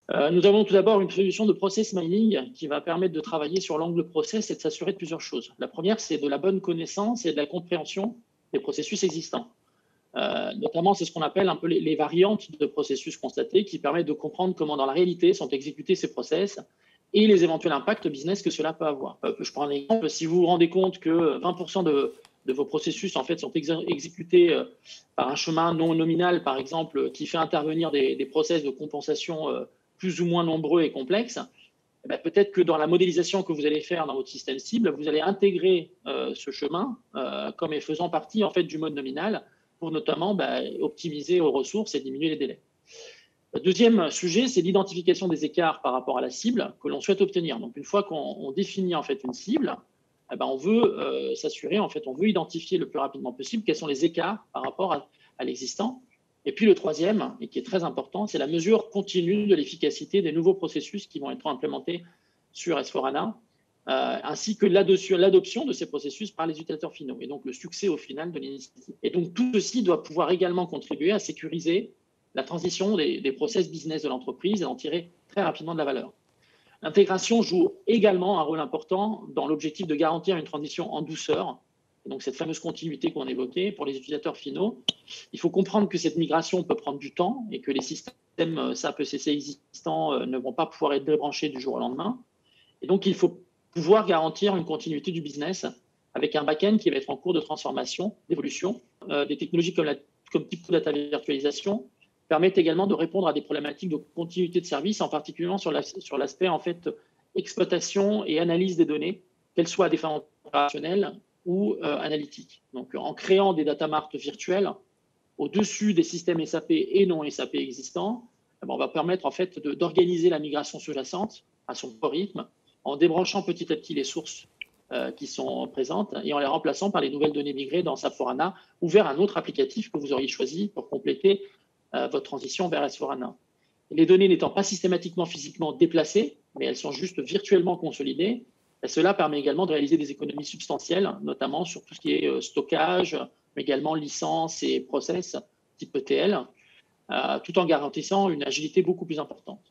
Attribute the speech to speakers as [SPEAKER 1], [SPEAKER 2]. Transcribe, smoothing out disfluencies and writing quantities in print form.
[SPEAKER 1] Nous avons tout d'abord une solution de process mining qui va permettre de travailler sur l'angle process et de s'assurer de plusieurs choses. La première, c'est de la bonne connaissance et de la compréhension des processus existants. Notamment, c'est ce qu'on appelle un peu les variantes de processus constatés qui permettent de comprendre comment dans la réalité sont exécutés ces process et les éventuels impacts business que cela peut avoir. Je prends un exemple. Si vous vous rendez compte que 20% de vos processus en fait, sont exécutés par un chemin non nominal, par exemple, qui fait intervenir des process de compensation plus ou moins nombreux et complexes, eh bien, peut-être que dans la modélisation que vous allez faire dans votre système cible, vous allez intégrer ce chemin comme faisant partie en fait, du mode nominal pour notamment optimiser aux ressources et diminuer les délais. Le deuxième sujet, c'est l'identification des écarts par rapport à la cible que l'on souhaite obtenir. Donc, une fois qu'on définit en fait une cible, eh ben, on veut s'assurer, en fait, on veut identifier le plus rapidement possible quels sont les écarts par rapport à l'existant. Et puis le troisième, et qui est très important, c'est la mesure continue de l'efficacité des nouveaux processus qui vont être implémentés sur S4HANA, ainsi que l'adoption de ces processus par les utilisateurs finaux, et donc le succès au final de l'initiative. Et donc tout ceci doit pouvoir également contribuer à sécuriser la transition des process business de l'entreprise et en tirer très rapidement de la valeur. L'intégration joue également un rôle important dans l'objectif de garantir une transition en douceur. Donc, cette fameuse continuité qu'on évoquait pour les utilisateurs finaux, il faut comprendre que cette migration peut prendre du temps et que les systèmes SAP ECC existants ne vont pas pouvoir être débranchés du jour au lendemain. Et donc, il faut pouvoir garantir une continuité du business avec un back-end qui va être en cours de transformation, d'évolution. Des technologies comme type data virtualisation permettent également de répondre à des problématiques de continuité de service, en particulier sur l'aspect en fait, exploitation et analyse des données, qu'elles soient à des fins opérationnelles ou analytiques. Donc, en créant des data marts virtuels au-dessus des systèmes SAP et non SAP existants, on va permettre en fait d'organiser la migration sous-jacente à son rythme, en débranchant petit à petit les sources qui sont présentes et en les remplaçant par les nouvelles données migrées dans SAP S/4HANA ou vers un autre applicatif que vous auriez choisi pour compléter votre transition vers S/4HANA. Les données n'étant pas systématiquement physiquement déplacées, mais elles sont juste virtuellement consolidées, et cela permet également de réaliser des économies substantielles, notamment sur tout ce qui est stockage, mais également licence et process type ETL, tout en garantissant une agilité beaucoup plus importante.